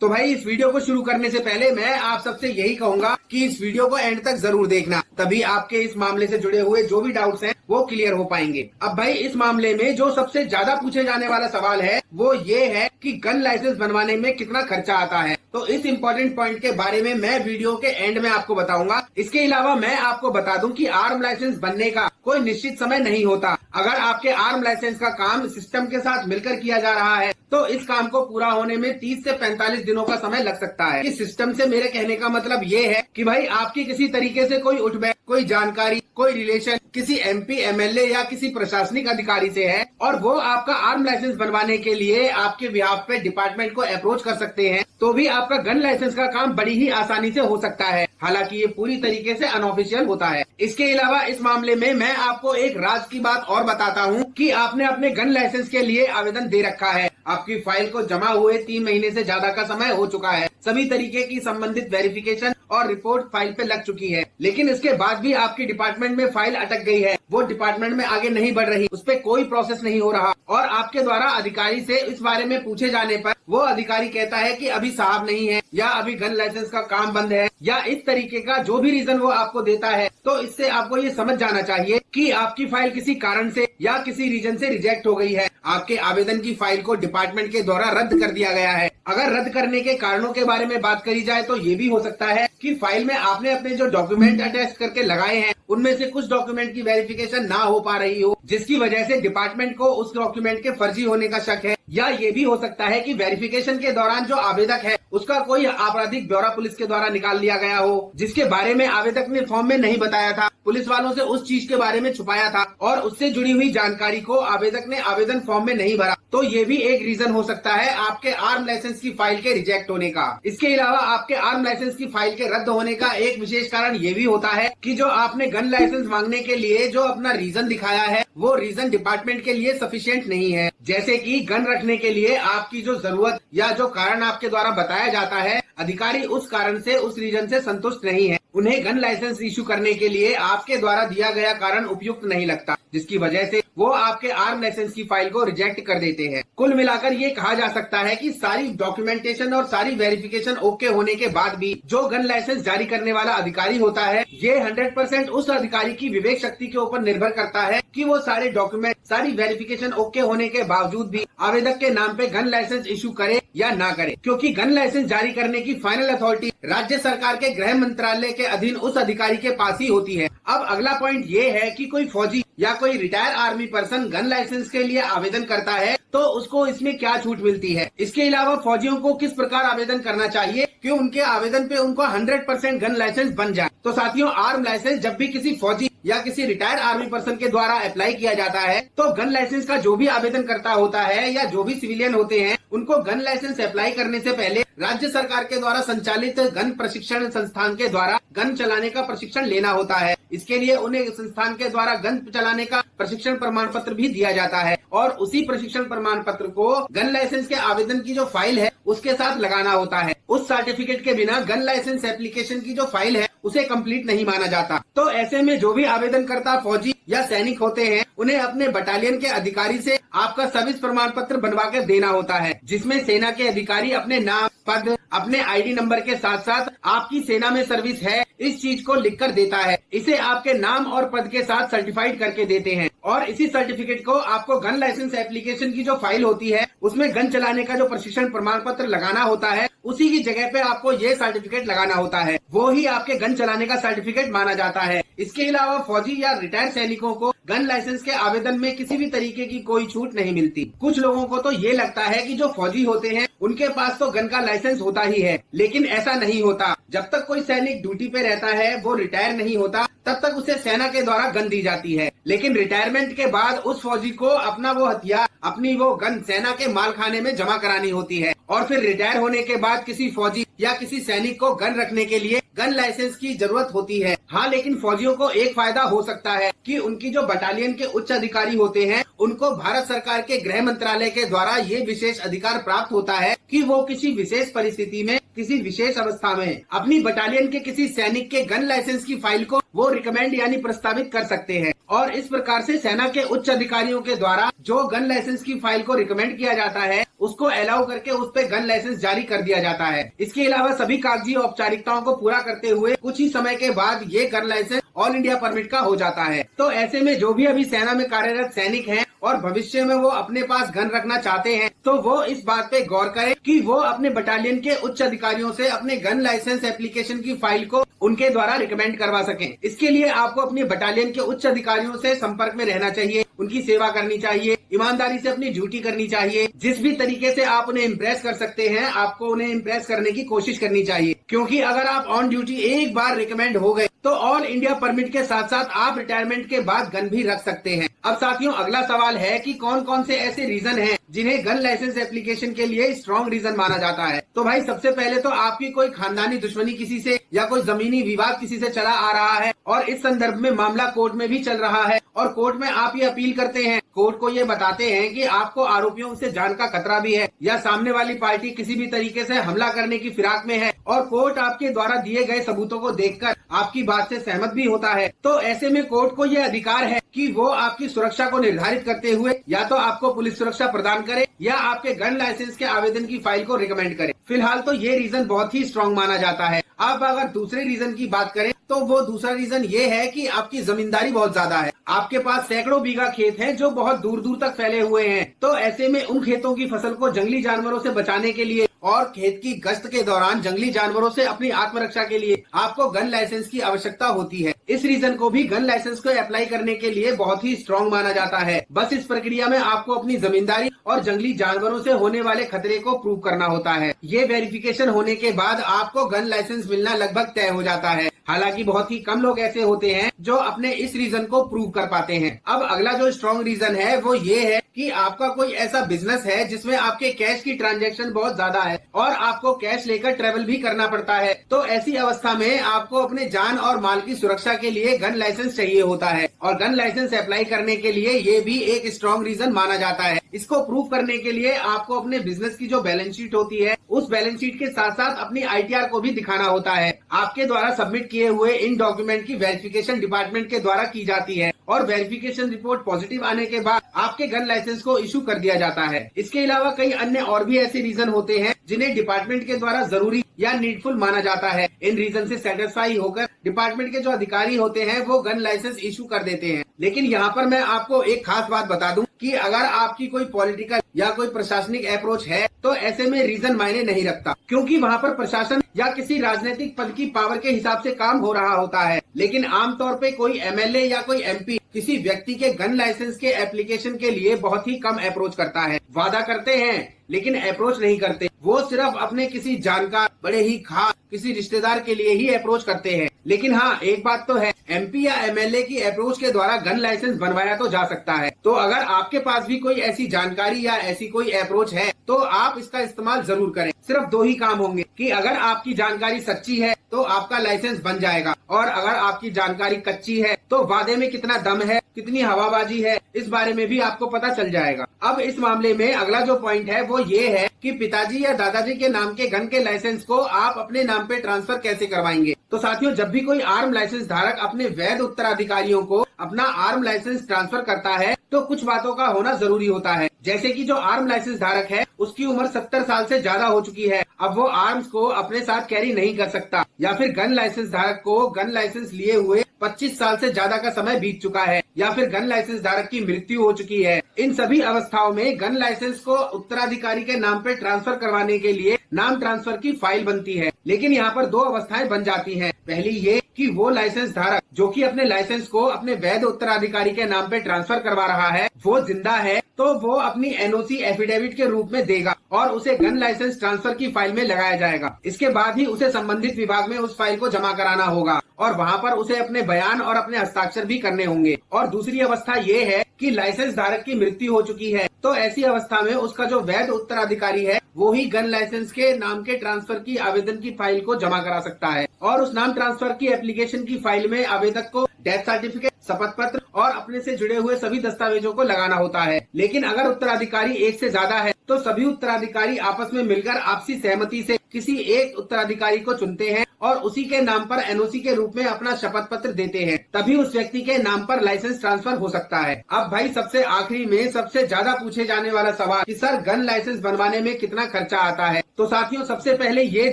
तो भाई इस वीडियो को शुरू करने से पहले मैं आप सबसे यही कहूंगा कि इस वीडियो को एंड तक जरूर देखना, तभी आपके इस मामले से जुड़े हुए जो भी डाउट्स हैं वो क्लियर हो पाएंगे। अब भाई इस मामले में जो सबसे ज्यादा पूछे जाने वाला सवाल है वो ये है कि गन लाइसेंस बनवाने में कितना खर्चा आता है। तो इस इम्पोर्टेंट पॉइंट के बारे में मैं वीडियो के एंड में आपको बताऊंगा। इसके अलावा मैं आपको बता दूं कि आर्म लाइसेंस बनने का कोई निश्चित समय नहीं होता। अगर आपके आर्म लाइसेंस का काम सिस्टम के साथ मिलकर किया जा रहा है तो इस काम को पूरा होने में 30 से 45 दिनों का समय लग सकता है। इस सिस्टम से मेरे कहने का मतलब ये है कि भाई आपकी किसी तरीके से कोई उठबैठ, कोई जानकारी, कोई रिलेशन किसी MP, MLA या किसी प्रशासनिक अधिकारी से है और वो आपका आर्म लाइसेंस बनवाने के लिए आपके बिहाफ पे डिपार्टमेंट को अप्रोच कर सकते हैं, तो भी आपका गन लाइसेंस का काम बड़ी ही आसानी से हो सकता है। हालांकि ये पूरी तरीके से अनऑफिशियल होता है। इसके अलावा इस मामले में मैं आपको एक राज की बात और बताता हूँ कि आपने अपने गन लाइसेंस के लिए आवेदन दे रखा है, आपकी फाइल को जमा हुए 3 महीने से ज्यादा का समय हो चुका है, सभी तरीके की संबंधित वेरिफिकेशन और रिपोर्ट फाइल पे लग चुकी है, लेकिन इसके बाद भी आपकी डिपार्टमेंट में फाइल अटक गई है, वो डिपार्टमेंट में आगे नहीं बढ़ रही, उस पर कोई प्रोसेस नहीं हो रहा और आपके द्वारा अधिकारी से इस बारे में पूछे जाने पर वो अधिकारी कहता है कि अभी साहब नहीं है या अभी गन लाइसेंस का काम बंद है या इस तरीके का जो भी रीजन वो आपको देता है, तो इससे आपको ये समझ जाना चाहिए कि आपकी फाइल किसी कारण से या किसी रीजन से रिजेक्ट हो गई है। आपके आवेदन की फाइल को डिपार्टमेंट के द्वारा रद्द कर दिया गया है। अगर रद्द करने के कारणों के बारे में बात करी जाए तो ये भी हो सकता है कि फाइल में आपने अपने जो डॉक्यूमेंट अटैच करके लगाए हैं उनमें से कुछ डॉक्यूमेंट की वेरिफिकेशन ना हो पा रही हो, जिसकी वजह से डिपार्टमेंट को उस डॉक्यूमेंट के फर्जी होने का शक है। या ये भी हो सकता है कि वेरिफिकेशन के दौरान जो आवेदक है उसका कोई आपराधिक ब्यौरा पुलिस के द्वारा निकाल लिया गया हो, जिसके बारे में आवेदक ने फॉर्म में नहीं बताया था, पुलिस वालों से उस चीज के बारे में छुपाया था और उससे जुड़ी हुई जानकारी को आवेदक ने आवेदन फॉर्म में नहीं भरा, तो ये भी एक रीजन हो सकता है आपके आर्म लाइसेंस की फाइल के रिजेक्ट होने का। इसके अलावा आपके आर्म लाइसेंस की फाइल के रद्द होने का एक विशेष कारण ये भी होता है कि जो आपने गन लाइसेंस मांगने के लिए जो अपना रीजन दिखाया है वो रीजन डिपार्टमेंट के लिए सफिशिएंट नहीं है। जैसे कि गन रखने के लिए आपकी जो जरूरत या जो कारण आपके द्वारा बताया जाता है, अधिकारी उस कारण से उस रीजन से संतुष्ट नहीं है, उन्हें गन लाइसेंस इशू करने के लिए आपके द्वारा दिया गया कारण उपयुक्त नहीं लगता, जिसकी वजह से वो आपके आर्म लाइसेंस की फाइल को रिजेक्ट कर देते हैं। कुल मिलाकर ये कहा जा सकता है कि सारी डॉक्यूमेंटेशन और सारी वेरिफिकेशन ओके होने के बाद भी जो गन लाइसेंस जारी करने वाला अधिकारी होता है ये 100% उस अधिकारी की विवेक शक्ति के ऊपर निर्भर करता है कि वो सारे डॉक्यूमेंट, सारी वेरिफिकेशन ओके होने के बावजूद भी आवेदक के नाम पे गन लाइसेंस इशू करे या ना करे, क्योंकि गन लाइसेंस जारी करने की फाइनल अथॉरिटी राज्य सरकार के गृह मंत्रालय के अधीन उस अधिकारी के पास ही होती है। अब अगला पॉइंट ये है कि कोई फौजी या कोई retire army person gun license के लिए आवेदन करता है तो उसको इसमें क्या छूट मिलती है। इसके अलावा फौजियों को किस प्रकार आवेदन करना चाहिए कि उनके आवेदन पे उनको 100% गन लाइसेंस बन जाए। तो साथियों, आर्म लाइसेंस जब भी किसी फौजी या किसी रिटायर आर्मी पर्सन के द्वारा अप्लाई किया जाता है तो गन लाइसेंस का जो भी आवेदन करता होता है या जो भी सिविलियन होते हैं उनको गन लाइसेंस अप्लाई करने से पहले राज्य सरकार के द्वारा संचालित गन प्रशिक्षण संस्थान के द्वारा गन चलाने का प्रशिक्षण लेना होता है। इसके लिए उन्हें संस्थान के द्वारा गन चलाने का प्रशिक्षण प्रमाण पत्र भी दिया जाता है और उसी प्रशिक्षण प्रमाण पत्र को गन लाइसेंस के आवेदन की जो फाइल है उसके साथ लगाना होता है। उस सर्टिफिकेट के बिना गन लाइसेंस एप्लीकेशन की जो फाइल है उसे कंप्लीट नहीं माना जाता। तो ऐसे में जो भी आवेदन करता फौजी या सैनिक होते हैं उन्हें अपने बटालियन के अधिकारी से आपका सर्विस प्रमाण पत्र बनवा कर देना होता है, जिसमें सेना के अधिकारी अपने नाम, पद, अपने ID नंबर के साथ साथ आपकी सेना में सर्विस है इस चीज को लिखकर देता है। इसे आपके नाम और पद के साथ सर्टिफाइड करके देते हैं और इसी सर्टिफिकेट को आपको गन लाइसेंस एप्लीकेशन की जो फाइल होती है उसमें गन चलाने का जो प्रशिक्षण प्रमाण पत्र लगाना होता है उसी की जगह पे आपको ये सर्टिफिकेट लगाना होता है, वो ही आपके गन चलाने का सर्टिफिकेट माना जाता है। इसके अलावा फौजी या रिटायर सैनिकों को गन लाइसेंस के आवेदन में किसी भी तरीके की कोई छूट नहीं मिलती। कुछ लोगों को तो ये लगता है कि जो फौजी होते हैं उनके पास तो गन का लाइसेंस होता ही है, लेकिन ऐसा नहीं होता। जब तक कोई सैनिक ड्यूटी पे रहता है, वो रिटायर नहीं होता, तब तक उसे सेना के द्वारा गन दी जाती है। लेकिन रिटायरमेंट के बाद उस फौजी को अपना वो हथियार, अपनी वो गन सेना के माल खाने में जमा करानी होती है और फिर रिटायर होने के बाद किसी फौजी या किसी सैनिक को गन रखने के लिए गन लाइसेंस की जरूरत होती है। हाँ, लेकिन फौजियों को एक फायदा हो सकता है कि उनकी जो बटालियन के उच्च अधिकारी होते हैं उनको भारत सरकार के गृह मंत्रालय के द्वारा ये विशेष अधिकार प्राप्त होता है कि वो किसी विशेष परिस्थिति में, किसी विशेष अवस्था में अपनी बटालियन के किसी सैनिक के गन लाइसेंस की फाइल को वो रिकमेंड यानी प्रस्तावित कर सकते हैं और इस प्रकार से सेना के उच्च अधिकारियों के द्वारा जो गन लाइसेंस की फाइल को रिकमेंड किया जाता है उसको अलाउ करके उस पे गन लाइसेंस जारी कर दिया जाता है। इसके अलावा सभी कागजी औपचारिकताओं को पूरा करते हुए कुछ ही समय के बाद ये gun license all India permit का हो जाता है। तो ऐसे में जो भी अभी सेना में कार्यरत सैनिक हैं और भविष्य में वो अपने पास गन रखना चाहते हैं, तो वो इस बात पे गौर करें कि वो अपने बटालियन के उच्च अधिकारियों से अपने गन लाइसेंस एप्लीकेशन की फाइल को उनके द्वारा रिकमेंड करवा सकें। इसके लिए आपको अपने बटालियन के उच्च अधिकारियों से संपर्क में रहना चाहिए, उनकी सेवा करनी चाहिए, ईमानदारी से अपनी ड्यूटी करनी चाहिए। जिस भी तरीके से आप उन्हें इम्प्रेस कर सकते हैं, आपको उन्हें इम्प्रेस करने की कोशिश करनी चाहिए, क्योंकि अगर आप ऑन ड्यूटी एक बार रिकमेंड हो गए तो ऑल इंडिया परमिट के साथ साथ आप रिटायरमेंट के बाद गन भी रख सकते हैं। अब साथियों, अगला सवाल है कि कौन कौन से ऐसे रीजन हैं जिन्हें गन लाइसेंस एप्लीकेशन के लिए स्ट्रॉन्ग रीजन माना जाता है। तो भाई सबसे पहले तो आपकी कोई खानदानी दुश्मनी किसी से या कोई जमीनी विवाद किसी से चला आ रहा है और इस संदर्भ में मामला कोर्ट में भी चल रहा है और कोर्ट में आप ये अपील करते हैं, कोर्ट को ये बताते हैं कि आपको आरोपियों से जान का खतरा भी है या सामने वाली पार्टी किसी भी तरीके से हमला करने की फिराक में है और कोर्ट आपके द्वारा दिए गए सबूतों को देखकर आपकी बात से सहमत भी होता है। तो ऐसे में कोर्ट को ये अधिकार है कि वो आपकी सुरक्षा को निर्धारित करते हुए या तो आपको पुलिस सुरक्षा प्रदान करे या आपके गन लाइसेंस के आवेदन की फाइल को रिकमेंड करे। फिलहाल तो ये रीजन बहुत ही स्ट्रॉन्ग माना जाता है। अब अगर दूसरे रीजन की बात करें तो वो दूसरा रीजन ये है कि आपकी जमींदारी बहुत ज्यादा है, आपके पास सैकड़ों बीघा खेत हैं जो बहुत दूर दूर तक फैले हुए हैं। तो ऐसे में उन खेतों की फसल को जंगली जानवरों से बचाने के लिए और खेत की गश्त के दौरान जंगली जानवरों से अपनी आत्मरक्षा के लिए आपको गन लाइसेंस की आवश्यकता होती है। इस रीजन को भी गन लाइसेंस को अप्लाई करने के लिए बहुत ही स्ट्रॉन्ग माना जाता है। बस इस प्रक्रिया में आपको अपनी जमींदारी और जंगली जानवरों से होने वाले खतरे को प्रूव करना होता है। ये वेरिफिकेशन होने के बाद आपको गन लाइसेंस मिलना लगभग तय हो जाता है। हालांकि बहुत ही कम लोग ऐसे होते हैं जो अपने इस रीजन को प्रूव कर पाते हैं। अब अगला जो स्ट्रॉन्ग रीजन है वो ये है कि आपका कोई ऐसा बिजनेस है जिसमें आपके कैश की ट्रांजैक्शन बहुत ज्यादा है और आपको कैश लेकर ट्रेवल भी करना पड़ता है। तो ऐसी अवस्था में आपको अपने जान और माल की सुरक्षा के लिए गन लाइसेंस चाहिए होता है और गन लाइसेंस अप्लाई करने के लिए ये भी एक स्ट्रॉन्ग रीजन माना जाता है। इसको प्रूव करने के लिए आपको अपने बिजनेस की जो बैलेंस शीट होती है उस बैलेंस शीट के साथ साथ अपनी ITR को भी दिखाना होता है। आपके द्वारा सबमिट किए हुए इन डॉक्यूमेंट की वेरिफिकेशन डिपार्टमेंट के द्वारा की जाती है और वेरिफिकेशन रिपोर्ट पॉजिटिव आने के बाद आपके गन लाइसेंस को इशू कर दिया जाता है। इसके अलावा कई अन्य और भी ऐसे रीजन होते हैं जिन्हें डिपार्टमेंट के द्वारा जरूरी या नीडफुल माना जाता है। इन रीजन से सेटिस्फाई होकर डिपार्टमेंट के जो अधिकारी होते हैं वो गन लाइसेंस इशू कर देते हैं। लेकिन यहाँ पर मैं आपको एक खास बात बता दूं कि अगर आपकी कोई पॉलिटिकल या कोई प्रशासनिक अप्रोच है तो ऐसे में रीजन मायने नहीं रखता, क्योंकि वहाँ पर प्रशासन या किसी राजनीतिक पद की पावर के हिसाब से काम हो रहा होता है। लेकिन आमतौर पे कोई MLA या कोई MP किसी व्यक्ति के गन लाइसेंस के एप्लीकेशन के लिए बहुत ही कम अप्रोच करता है। वादा करते हैं लेकिन अप्रोच नहीं करते। वो सिर्फ अपने किसी जानकार, बड़े ही खास किसी रिश्तेदार के लिए ही अप्रोच करते हैं। लेकिन हाँ, एक बात तो है, MP या MLA की अप्रोच के द्वारा गन लाइसेंस बनवाया तो जा सकता है। तो अगर आपके पास भी कोई ऐसी जानकारी या ऐसी कोई अप्रोच है तो आप इसका इस्तेमाल जरूर करें। सिर्फ दो ही काम होंगे कि अगर आपकी जानकारी सच्ची है तो आपका लाइसेंस बन जाएगा और अगर आपकी जानकारी कच्ची है तो वादे में कितना दम है, कितनी हवाबाजी है, इस बारे में भी आपको पता चल जाएगा। अब इस मामले में अगला जो पॉइंट है वो ये है कि पिताजी या दादाजी के नाम के गन के लाइसेंस को आप अपने नाम पे ट्रांसफर कैसे करवाएंगे। तो साथियों, जब भी कोई आर्म लाइसेंस धारक अपने वैध उत्तराधिकारियों को अपना आर्म लाइसेंस ट्रांसफर करता है तो कुछ बातों का होना जरूरी होता है। जैसे कि जो आर्म लाइसेंस धारक है उसकी उम्र 70 साल से ज्यादा हो चुकी है, अब वो आर्म्स को अपने साथ कैरी नहीं कर सकता, या फिर गन लाइसेंस धारक को गन लाइसेंस लिए हुए 25 साल से ज्यादा का समय बीत चुका है, या फिर गन लाइसेंस धारक की मृत्यु हो चुकी है। इन सभी अवस्थाओं में गन लाइसेंस को उत्तराधिकारी के नाम पे ट्रांसफर करवाने के लिए नाम ट्रांसफर की फाइल बनती है। लेकिन यहाँ पर दो अवस्थाएं बन जाती हैं। पहली ये कि वो लाइसेंस धारक जो कि अपने लाइसेंस को अपने वैध उत्तराधिकारी के नाम पे ट्रांसफर करवा रहा है वो जिंदा है तो वो अपनी NOC एफिडेविट के रूप में देगा और उसे गन लाइसेंस ट्रांसफर की फाइल में लगाया जाएगा। इसके बाद ही उसे संबंधित विभाग में उस फाइल को जमा कराना होगा और वहाँ पर उसे अपने बयान और अपने हस्ताक्षर भी करने होंगे। और दूसरी अवस्था ये है कि लाइसेंस धारक की मृत्यु हो चुकी है तो ऐसी अवस्था में उसका जो वैध उत्तराधिकारी है वो ही गन लाइसेंस के नाम के ट्रांसफर की आवेदन की फाइल को जमा करा सकता है और उस नाम ट्रांसफर की एप्लीकेशन की फाइल में आवेदक को डेथ सर्टिफिकेट, शपथ पत्र और अपने से जुड़े हुए सभी दस्तावेजों को लगाना होता है। लेकिन अगर उत्तराधिकारी एक से ज्यादा है तो सभी उत्तराधिकारी आपस में मिलकर आपसी सहमति से किसी एक उत्तराधिकारी को चुनते हैं और उसी के नाम पर एनओसी के रूप में अपना शपथ पत्र देते हैं, तभी उस व्यक्ति के नाम पर लाइसेंस ट्रांसफर हो सकता है। अब भाई सबसे आखिरी में सबसे ज्यादा पूछे जाने वाला सवाल कि सर गन लाइसेंस बनवाने में कितना खर्चा आता है। तो साथियों सबसे पहले ये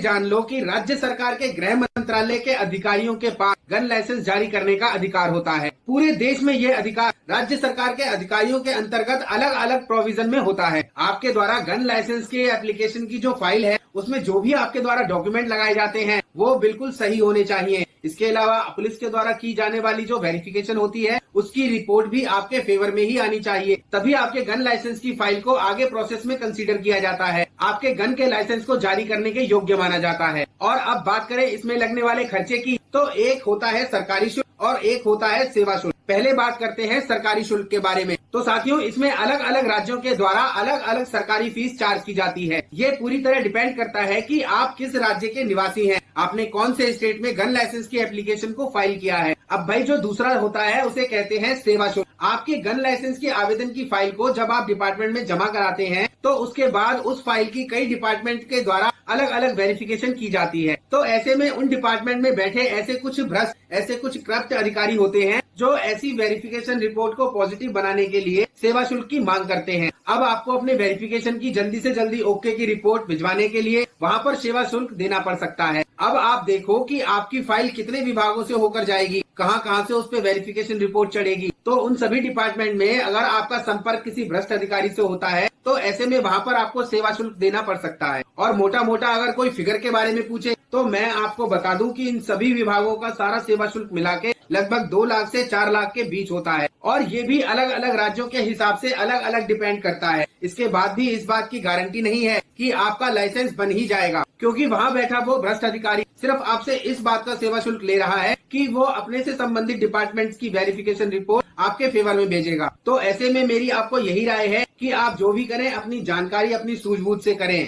जान लो कि राज्य सरकार के गृह मंत्रालय के अधिकारियों के पास गन लाइसेंस जारी करने का अधिकार होता है। पूरे देश में ये अधिकार राज्य सरकार के अधिकारियों के अंतर्गत अलग अलग प्रोविजन में होता है। आपके द्वारा गन लाइसेंस के एप्लीकेशन की जो फाइल है उसमें जो भी आपके द्वारा डॉक्यूमेंट लगाए जाते हैं वो बिल्कुल सही होने चाहिए। इसके अलावा पुलिस के द्वारा की जाने वाली जो वेरिफिकेशन होती है उसकी रिपोर्ट भी आपके फेवर में ही आनी चाहिए, तभी आपके गन लाइसेंस की फाइल को आगे प्रोसेस में कंसीडर किया जाता है, आपके गन के लाइसेंस को जारी करने के योग्य माना जाता है। और अब बात करें इसमें लगने वाले खर्चे की, तो एक होता है सरकारी शुल्क और एक होता है सेवा शुल्क। पहले बात करते हैं सरकारी शुल्क के बारे में। तो साथियों इसमें अलग अलग राज्यों के द्वारा अलग अलग सरकारी फीस चार्ज की जाती है। ये पूरी तरह डिपेंड करता है कि आप किस राज्य के निवासी हैं, आपने कौन से स्टेट में गन लाइसेंस की एप्लीकेशन को फाइल किया है। अब भाई जो दूसरा होता है उसे कहते हैं सेवा शुल्क। आपके गन लाइसेंस के आवेदन की फाइल को जब आप डिपार्टमेंट में जमा कराते हैं तो उसके बाद उस फाइल की कई डिपार्टमेंट के द्वारा अलग अलग वेरिफिकेशन की जाती है। तो ऐसे में उन डिपार्टमेंट में बैठे ऐसे कुछ भ्रष्ट, ऐसे कुछ करप्ट अधिकारी होते हैं जो ऐसी वेरिफिकेशन रिपोर्ट को पॉजिटिव बनाने के लिए सेवा शुल्क की मांग करते हैं। अब आपको अपने वेरिफिकेशन की जल्दी से जल्दी ओके की रिपोर्ट भिजवाने के लिए वहाँ पर सेवा शुल्क देना पड़ सकता है। अब आप देखो कि आपकी फाइल कितने विभागों से होकर जाएगी, कहाँ से उस पे वेरिफिकेशन रिपोर्ट चढ़ेगी। तो उन सभी डिपार्टमेंट में अगर आपका संपर्क किसी भ्रष्ट अधिकारी से होता है तो ऐसे में वहाँ पर आपको सेवा शुल्क देना पड़ सकता है। और मोटा मोटा अगर कोई फिगर के बारे में पूछे तो मैं आपको बता दूं कि इन सभी विभागों का सारा सेवा शुल्क मिला के लगभग 2 लाख से 4 लाख के बीच होता है। और ये भी अलग अलग राज्यों के हिसाब से अलग अलग डिपेंड करता है। इसके बाद भी इस बात की गारंटी नहीं है कि आपका लाइसेंस बन ही जाएगा, क्योंकि वहाँ बैठा वो भ्रष्ट अधिकारी सिर्फ आपसे इस बात का सेवा शुल्क ले रहा है कि वो अपने से संबंधित डिपार्टमेंट्स की वेरिफिकेशन रिपोर्ट आपके फेवर में भेजेगा। तो ऐसे में मेरी आपको यही राय है कि आप जो भी करें अपनी जानकारी अपनी सूझबूझ से करें।